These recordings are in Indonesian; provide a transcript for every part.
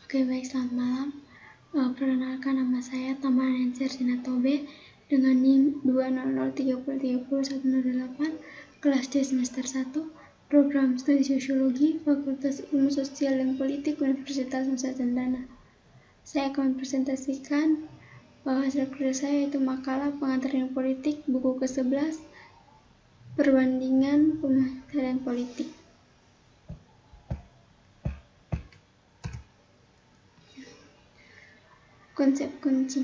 Oke, baik, selamat malam. Perkenalkan, nama saya Tamara Nenser Sinatobe dengan NIM 20030300108, kelas D semester 1, program studi sosiologi, Fakultas Ilmu Sosial dan Politik, Universitas Nusa Cendana. Saya akan mempresentasikan hasil kerja saya, yaitu makalah Pengantar Politik, buku ke-11, Perbandingan Pemerintah dan Politik. Konsep kunci.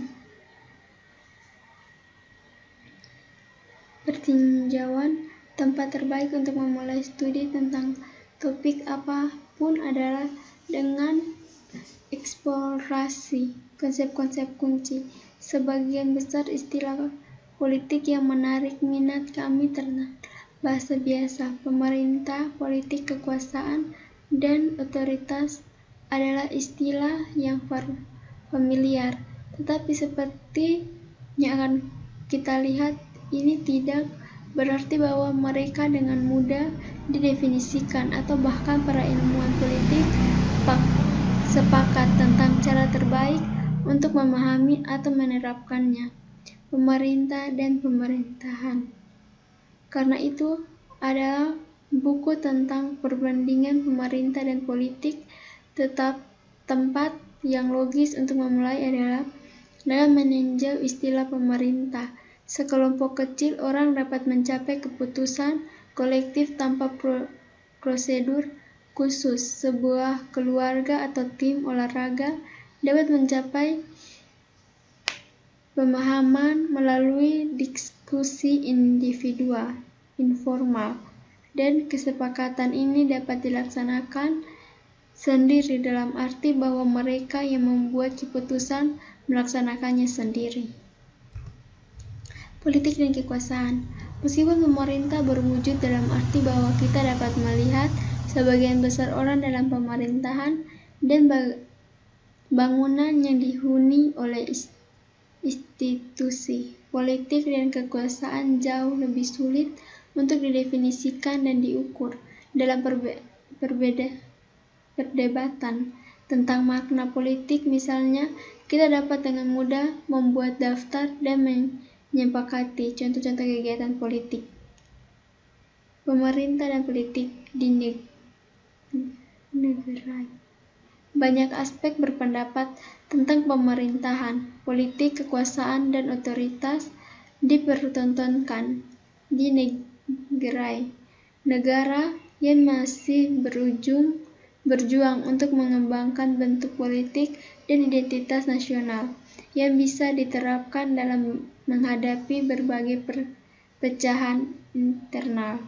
Pertinjauan tempat terbaik untuk memulai studi tentang topik apapun adalah dengan eksplorasi konsep-konsep kunci. Sebagian besar istilah politik yang menarik minat kami tentang bahasa biasa, pemerintah, politik, kekuasaan, dan otoritas adalah istilah yang familiar, tetapi seperti yang akan kita lihat, ini tidak berarti bahwa mereka dengan mudah didefinisikan atau bahkan para ilmuwan politik sepakat tentang cara terbaik untuk memahami atau menerapkannya. Pemerintah dan pemerintahan. Karena itu adalah buku tentang perbandingan pemerintah dan politik. Tempat yang logis untuk memulai adalah dalam meninjau istilah pemerintah. Sekelompok kecil orang dapat mencapai keputusan kolektif tanpa prosedur khusus. Sebuah keluarga atau tim olahraga dapat mencapai pemahaman melalui diskusi individual, informal, dan kesepakatan ini dapat dilaksanakan sendiri dalam arti bahwa mereka yang membuat keputusan melaksanakannya sendiri. Politik dan kekuasaan. Meskipun pemerintah berwujud dalam arti bahwa kita dapat melihat sebagian besar orang dalam pemerintahan dan bangunan yang dihuni oleh institusi, politik dan kekuasaan jauh lebih sulit untuk didefinisikan dan diukur. Dalam perdebatan tentang makna politik misalnya, kita dapat dengan mudah membuat daftar dan menyepakati contoh-contoh kegiatan politik. Pemerintah dan politik di negara. Banyak aspek berpendapat tentang pemerintahan, politik, kekuasaan, dan otoritas dipertontonkan di negara yang masih berjuang untuk mengembangkan bentuk politik dan identitas nasional yang bisa diterapkan dalam menghadapi berbagai perpecahan internal.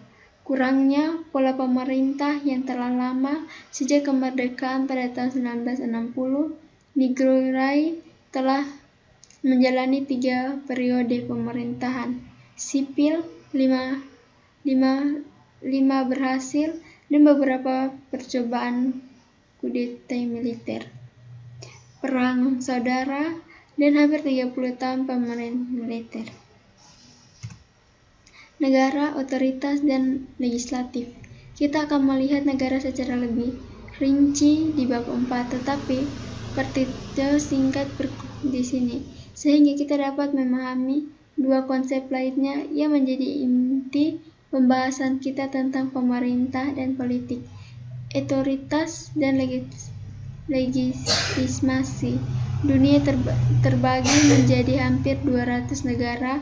Kurangnya pola pemerintah yang telah lama sejak kemerdekaan pada tahun 1960, Nigrai telah menjalani 3 periode pemerintahan sipil, 5 berhasil, dan beberapa percobaan kudeta militer, perang saudara, dan hampir 30 tahun pemerintah militer. Negara, otoritas, dan legislatif. Kita akan melihat negara secara lebih rinci di bab 4, tetapi pertinjau singkat di sini, sehingga kita dapat memahami 2 konsep lainnya yang menjadi inti pembahasan kita tentang pemerintah dan politik, otoritas dan legitimasi. Dunia terbagi menjadi hampir 200 negara.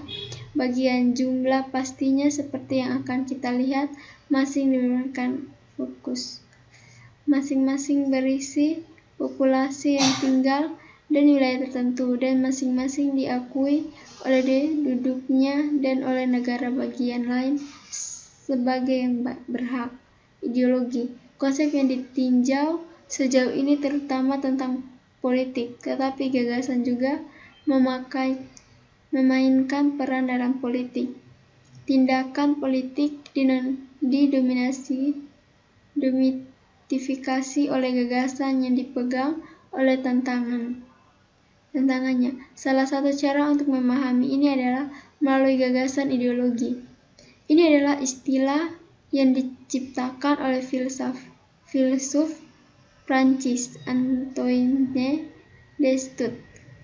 Bagian jumlah pastinya seperti yang akan kita lihat masing diberikan fokus. Masing-masing berisi populasi yang tinggal dan wilayah tertentu, dan masing-masing diakui oleh duduknya dan oleh negara bagian lain sebagai yang berhak. Ideologi. Konsep yang ditinjau sejauh ini terutama tentang politik, tetapi gagasan juga memainkan peran dalam politik. Tindakan politik domitifikasi oleh gagasan yang dipegang oleh tantangannya. Salah satu cara untuk memahami ini adalah melalui gagasan ideologi. Ini adalah istilah yang diciptakan oleh filsuf Prancis, Antoine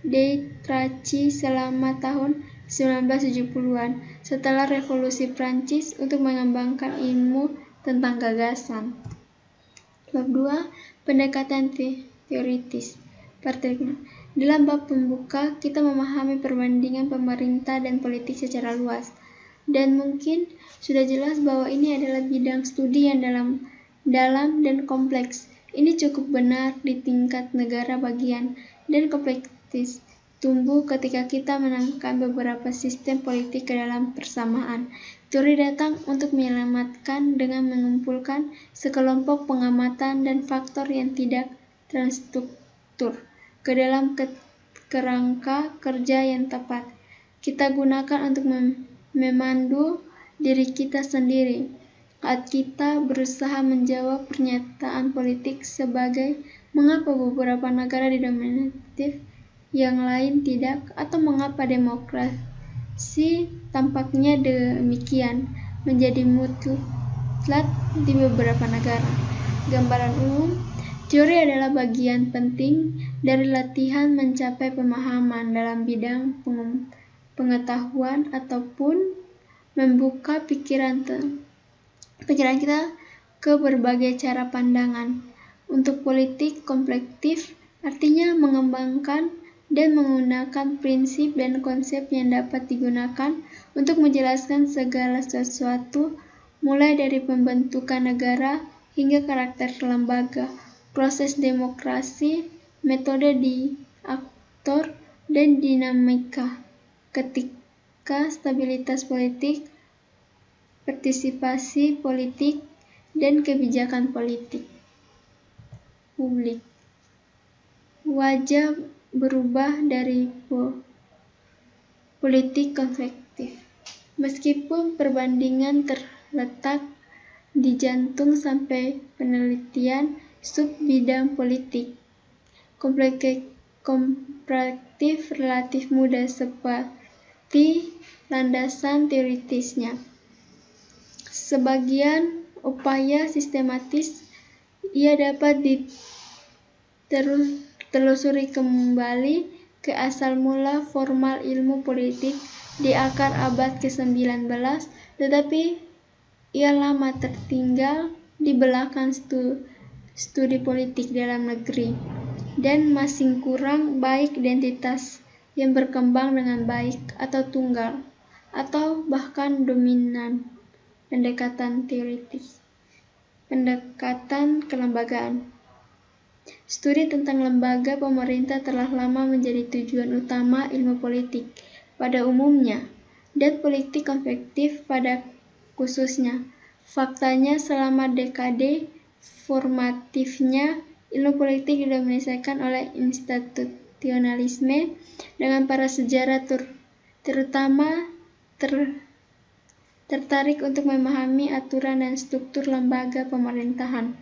de Tracy selama tahun 1970-an setelah Revolusi Prancis untuk mengembangkan ilmu tentang gagasan. Bab 2. Pendekatan teoritis. Dalam bab pembuka, kita memahami perbandingan pemerintah dan politik secara luas. Dan mungkin sudah jelas bahwa ini adalah bidang studi yang dalam dan kompleks. Ini cukup benar di tingkat negara bagian, dan kompleks tumbuh ketika kita menemukan beberapa sistem politik ke dalam persamaan. Teori datang untuk menyelamatkan dengan mengumpulkan sekelompok pengamatan dan faktor yang tidak terstruktur ke dalam kerangka kerja yang tepat. Kita gunakan untuk memandu diri kita sendiri saat kita berusaha menjawab pernyataan politik sebagai mengapa beberapa negara didominatif yang lain tidak, atau mengapa demokrasi tampaknya demikian menjadi mutlak di beberapa negara. Gambaran umum, teori adalah bagian penting dari latihan mencapai pemahaman dalam bidang pengetahuan ataupun membuka pikiran kita ke berbagai cara pandangan. Untuk politik komplektif artinya mengembangkan dan menggunakan prinsip dan konsep yang dapat digunakan untuk menjelaskan segala sesuatu, mulai dari pembentukan negara hingga karakter lembaga, proses demokrasi, metode di aktor, dan dinamika ketika stabilitas politik, partisipasi politik, dan kebijakan politik publik. Wajah berubah dari politik konvektif. Meskipun perbandingan terletak di jantung sampai penelitian sub bidang politik, komparatif relatif mudah seperti landasan teoritisnya. Sebagian upaya sistematis ia dapat ditelusuri kembali ke asal mula formal ilmu politik di akhir abad ke-19, tetapi ia lama tertinggal di belakang studi politik dalam negeri dan masih kurang baik identitas yang berkembang dengan baik atau tunggal atau bahkan dominan. Pendekatan teoritis. Pendekatan kelembagaan. Studi tentang lembaga pemerintah telah lama menjadi tujuan utama ilmu politik pada umumnya dan politik konvektif pada khususnya. Faktanya, selama dekade formatifnya ilmu politik didominasikan oleh institusionalisme dengan para sejarah terutama tertarik untuk memahami aturan dan struktur lembaga pemerintahan,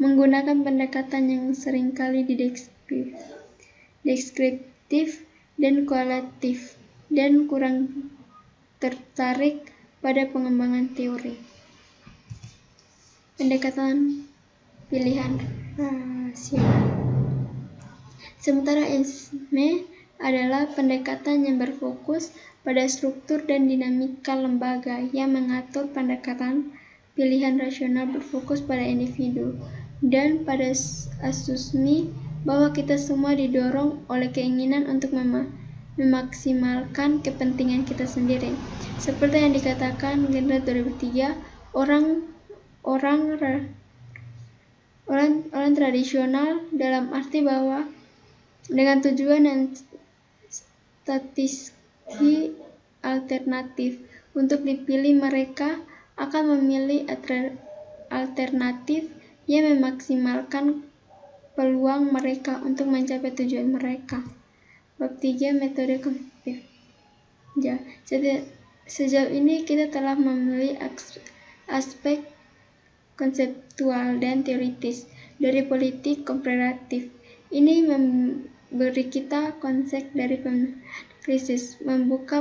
menggunakan pendekatan yang seringkali deskriptif dan kualitatif, dan kurang tertarik pada pengembangan teori. Pendekatan pilihan rasional. Sementara isme adalah pendekatan yang berfokus pada struktur dan dinamika lembaga yang mengatur. Pendekatan pilihan rasional berfokus pada individu dan pada asumsi bahwa kita semua didorong oleh keinginan untuk memaksimalkan kepentingan kita sendiri. Seperti yang dikatakan Gendra 2003, orang tradisional dalam arti bahwa dengan tujuan dan statistik alternatif untuk dipilih, mereka akan memilih alternatif yang memaksimalkan peluang mereka untuk mencapai tujuan mereka. Bab 3. Metode kognitif. Sejauh ini kita telah memilih aspek konseptual dan teoritis dari politik komparatif. Ini memberi kita konsep dari krisis, membuka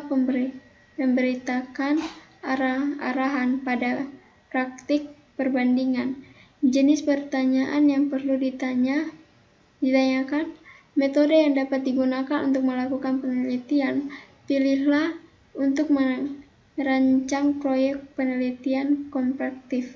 memberitakan arahan pada praktik perbandingan, Jenis pertanyaan yang perlu ditanyakan, metode yang dapat digunakan untuk melakukan penelitian. Pilihlah untuk merancang proyek penelitian komparatif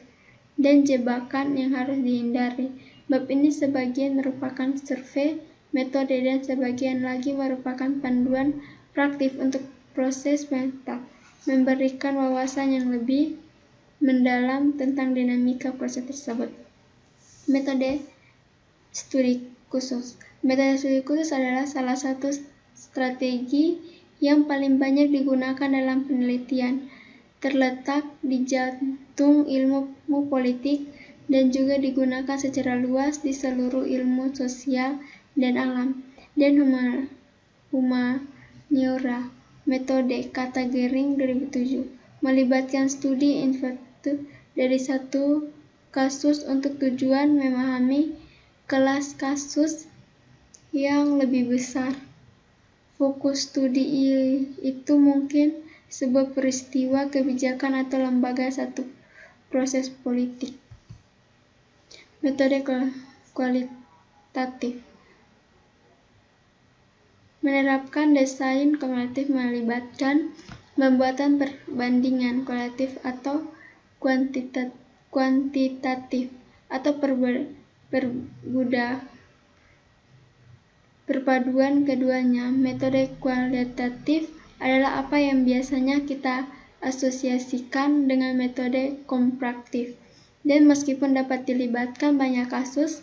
dan jebakan yang harus dihindari. Bab ini sebagian merupakan survei metode dan sebagian lagi merupakan panduan praktik untuk proses meta, memberikan wawasan yang lebih mendalam tentang dinamika proses tersebut. Metode studi khusus. Metode studi khusus adalah salah satu strategi yang paling banyak digunakan dalam penelitian. Terletak di jantung ilmu politik dan juga digunakan secara luas di seluruh ilmu sosial dan alam dan humaniora. Metode kata Gering 2007 melibatkan studi inventif dari satu kasus untuk tujuan memahami kelas kasus yang lebih besar. Fokus studi itu mungkin sebuah peristiwa kebijakan atau lembaga satu proses politik. Metode kualitatif menerapkan desain kumulatif melibatkan pembuatan perbandingan kualitatif atau kuantitatif atau perpaduan keduanya. Metode kualitatif adalah apa yang biasanya kita asosiasikan dengan metode komparatif, dan meskipun dapat dilibatkan banyak kasus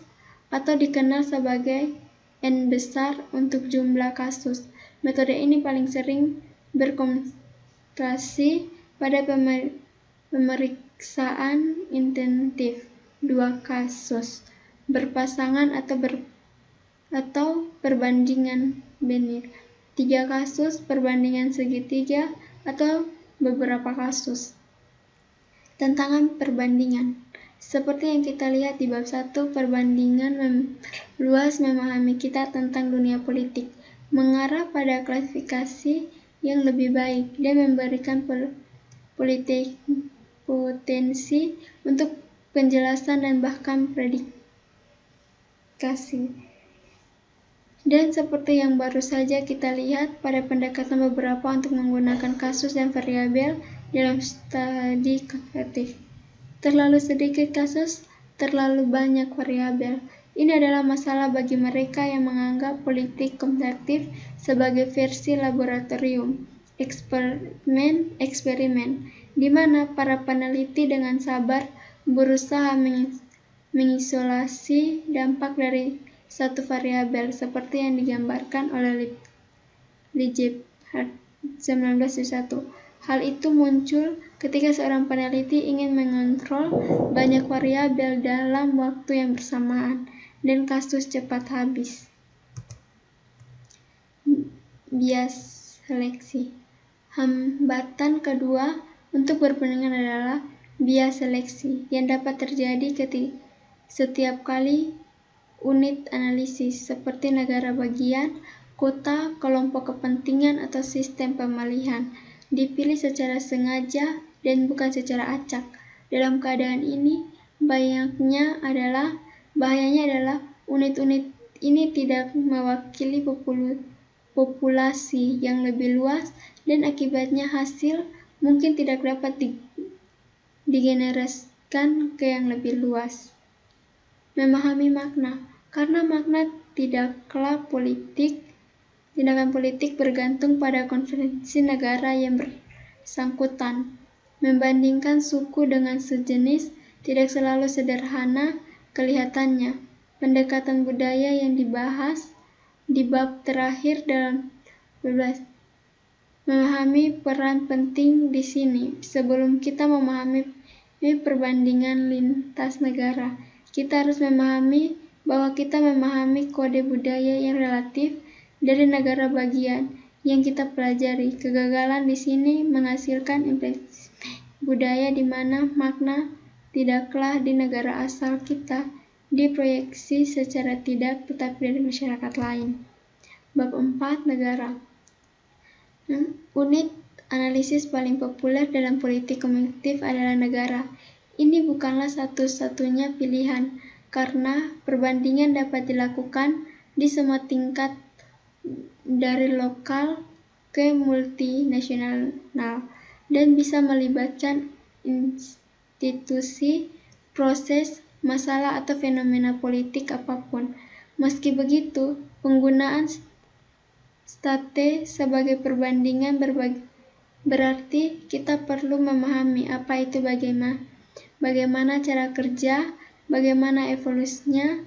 atau dikenal sebagai N besar untuk jumlah kasus, metode ini paling sering berkonsentrasi pada pemeriksaan intensif 2 kasus berpasangan atau perbandingan binir, 3 kasus perbandingan segitiga atau beberapa kasus. Tantangan perbandingan. Seperti yang kita lihat di bab 1, perbandingan luas memahami kita tentang dunia politik, mengarah pada klasifikasi yang lebih baik dan memberikan potensi untuk penjelasan dan bahkan predikasi. Dan seperti yang baru saja kita lihat pada pendekatan beberapa untuk menggunakan kasus dan variabel dalam studi komparatif. Terlalu sedikit kasus, terlalu banyak variabel. Ini adalah masalah bagi mereka yang menganggap politik komparatif sebagai versi laboratorium, eksperimen, di mana para peneliti dengan sabar berusaha mengisolasi dampak dari satu variabel seperti yang digambarkan oleh Liebhardt 1901. Hal itu muncul ketika seorang peneliti ingin mengontrol banyak variabel dalam waktu yang bersamaan dan kasus cepat habis. Bias seleksi. Hambatan kedua untuk berpenelitian adalah bias seleksi yang dapat terjadi ketika setiap kali unit analisis seperti negara bagian, kota, kelompok kepentingan, atau sistem pemilihan dipilih secara sengaja dan bukan secara acak. Dalam keadaan ini, bahayanya adalah unit-unit ini tidak mewakili populasi yang lebih luas dan akibatnya hasil mungkin tidak dapat digenerasikan ke yang lebih luas. Memahami makna. Karena makna tindakan politik bergantung pada konvensi negara yang bersangkutan. Membandingkan suku dengan sejenis tidak selalu sederhana kelihatannya. Pendekatan budaya yang dibahas di bab terakhir dalam 12. Memahami peran penting di sini. Sebelum kita memahami perbandingan lintas negara, kita harus memahami bahwa kita memahami kode budaya yang relatif dari negara bagian yang kita pelajari. Kegagalan di sini menghasilkan implementasi budaya di mana makna tidaklah di negara asal kita diproyeksi secara tidak tetapi dari masyarakat lain. Bab 4. Negara. Unit analisis paling populer dalam politik komunitif adalah negara. Ini bukanlah satu-satunya pilihan, karena perbandingan dapat dilakukan di semua tingkat dari lokal ke multinasional dan bisa melibatkan institusi, proses, masalah atau fenomena politik apapun. Meski begitu, penggunaan state sebagai perbandingan berarti kita perlu memahami apa itu bagaimana cara kerja, bagaimana evolusinya,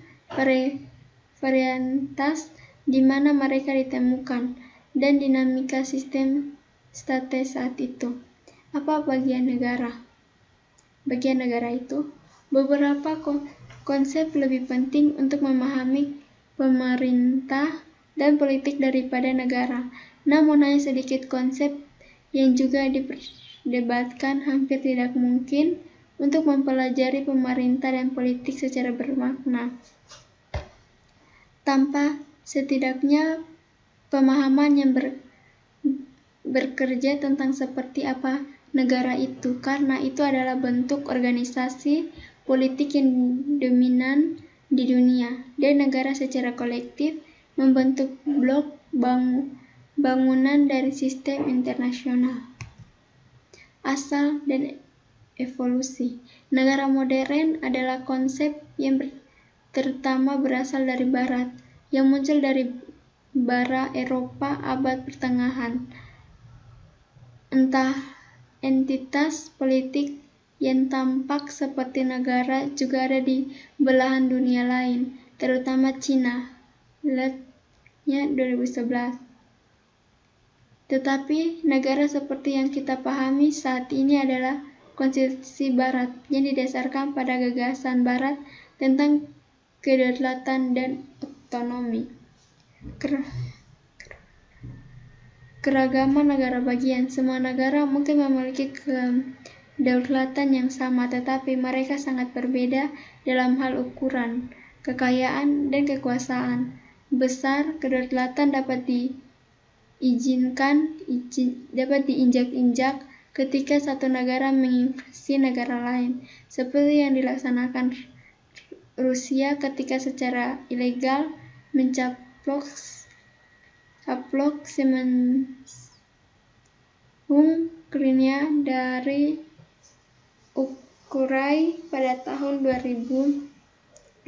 varietas di mana mereka ditemukan, dan dinamika sistem state saat itu. Apa bagian negara? Bagian negara itu beberapa konsep lebih penting untuk memahami pemerintah dan politik daripada negara. Namun hanya sedikit konsep yang juga diperdebatkan. Hampir tidak mungkin untuk mempelajari pemerintah dan politik secara bermakna tanpa setidaknya pemahaman yang bekerja tentang seperti apa negara itu, karena itu adalah bentuk organisasi politik yang dominan di dunia, dan negara secara kolektif membentuk blok bangunan dari sistem internasional. Asal dan evolusi negara modern adalah konsep yang terutama berasal dari Barat, yang muncul dari bara Eropa abad pertengahan. Entah entitas politik yang tampak seperti negara juga ada di belahan dunia lain, terutama Cina. Lihatnya 2011. Tetapi negara seperti yang kita pahami saat ini adalah konstitusi Barat yang didasarkan pada gagasan Barat tentang kedaulatan dan otonomi. Keragaman negara bagian. Semua negara mungkin memiliki kedaulatan yang sama, tetapi mereka sangat berbeda dalam hal ukuran, kekayaan, dan kekuasaan. Besar kedaulatan dapat diinjak-injak ketika satu negara menginvasi negara lain, seperti yang dilaksanakan Rusia ketika secara ilegal mencaplok semenhub Crimea dari Ukraina pada tahun 2014.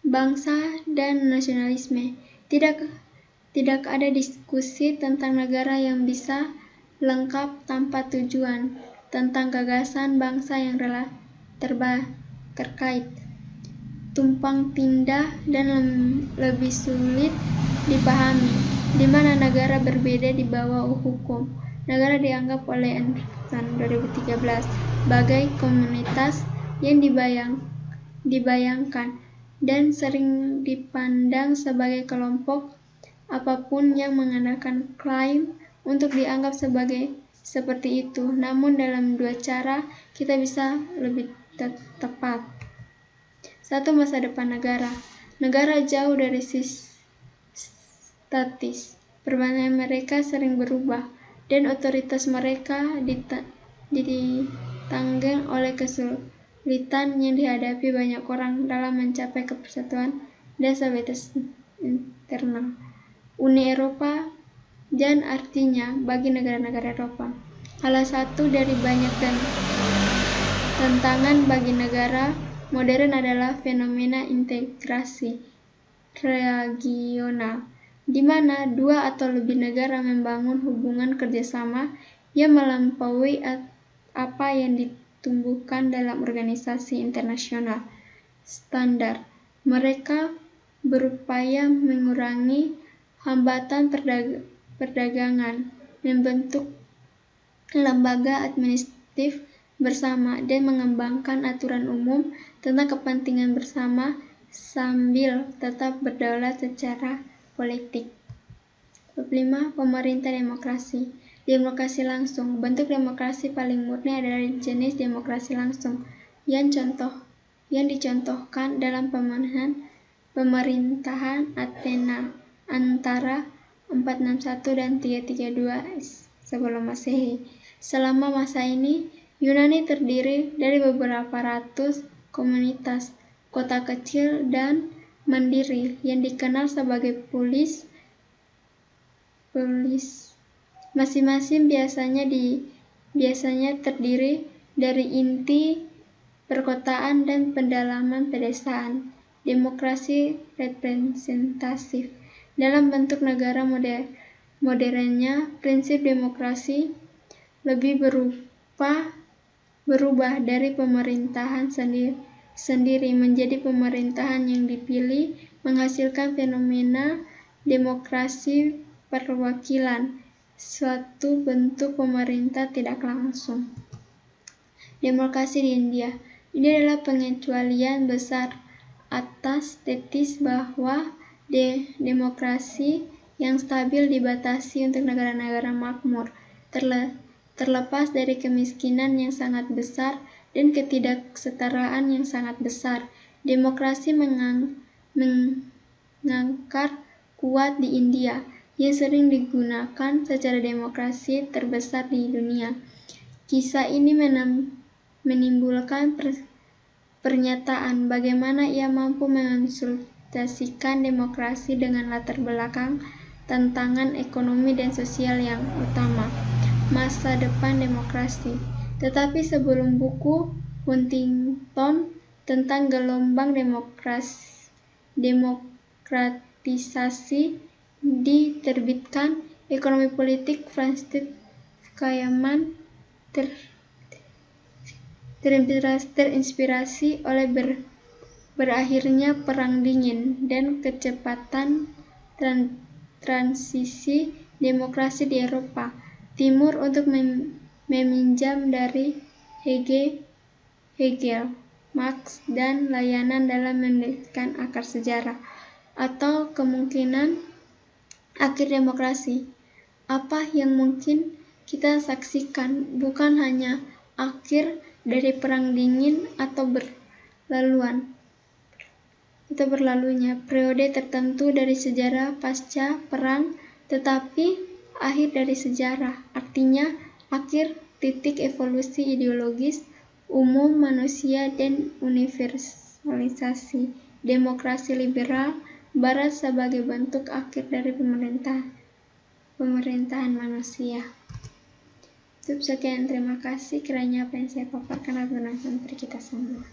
Bangsa dan nasionalisme. Tidak ada diskusi tentang negara yang bisa lengkap tanpa tujuan, tentang gagasan bangsa yang terkait, tumpang tindih dan lebih sulit dipahami, di mana negara berbeda di bawah hukum. Negara dianggap oleh Anderson 2013 sebagai komunitas yang dibayangkan dan sering dipandang sebagai kelompok apapun yang mengadakan klaim untuk dianggap seperti itu. Namun dalam dua cara kita bisa lebih tepat. Satu, masa depan negara. Negara jauh dari statis. Perbandingan mereka sering berubah, dan otoritas mereka ditanggung oleh kesulitan yang dihadapi banyak orang dalam mencapai kepersatuan dan stabilitas internal. Uni Eropa dan artinya bagi negara-negara Eropa. Salah satu dari banyak tantangan bagi negara modern adalah fenomena integrasi regional, di mana dua atau lebih negara membangun hubungan kerjasama yang melampaui apa yang ditumbuhkan dalam organisasi internasional standar. Mereka berupaya mengurangi hambatan perdagangan, membentuk lembaga administratif bersama, dan mengembangkan aturan umum tentang kepentingan bersama sambil tetap berdaulat secara politik. 5. Pemerintah demokrasi. Demokrasi langsung. Bentuk demokrasi paling murni adalah jenis demokrasi langsung yang dicontohkan dalam pemerintahan Athena antara 461 dan 332 sebelum Masehi. Selama masa ini, Yunani terdiri dari beberapa ratus komunitas, kota kecil dan mandiri yang dikenal sebagai polis. Masing-masing biasanya terdiri dari inti perkotaan dan pedalaman pedesaan. Demokrasi representatif dalam bentuk negara modernnya, prinsip demokrasi lebih berubah dari pemerintahan sendiri menjadi pemerintahan yang dipilih, menghasilkan fenomena demokrasi perwakilan, suatu bentuk pemerintah tidak langsung. Demokrasi di India. Ini adalah pengecualian besar atas tesis bahwa demokrasi yang stabil dibatasi untuk negara-negara makmur, terlepas dari kemiskinan yang sangat besar dan ketidaksetaraan yang sangat besar. Demokrasi mengangkar kuat di India, yang sering digunakan secara demokrasi terbesar di dunia. Kisah ini menimbulkan pernyataan bagaimana ia mampu mengonsultasikan demokrasi dengan latar belakang tantangan ekonomi dan sosial yang utama, masa depan demokrasi. Tetapi sebelum buku Huntington tentang gelombang demokratisasi diterbitkan, ekonomi politik Francis Fukuyama terinspirasi oleh berakhirnya Perang Dingin dan kecepatan transisi demokrasi di Eropa Timur untuk meminjam dari Hegel, Marx, dan layanan dalam mendirikan akar sejarah atau kemungkinan akhir demokrasi. Apa yang mungkin kita saksikan bukan hanya akhir dari Perang Dingin atau berlalunya periode tertentu dari sejarah pasca perang, tetapi akhir dari sejarah, artinya akhir titik evolusi ideologis umum manusia dan universalisasi demokrasi liberal Barat sebagai bentuk akhir dari pemerintahan manusia. Sekian, terima kasih. Kiranya apa yang saya paparkan bermanfaat bagi kita semua.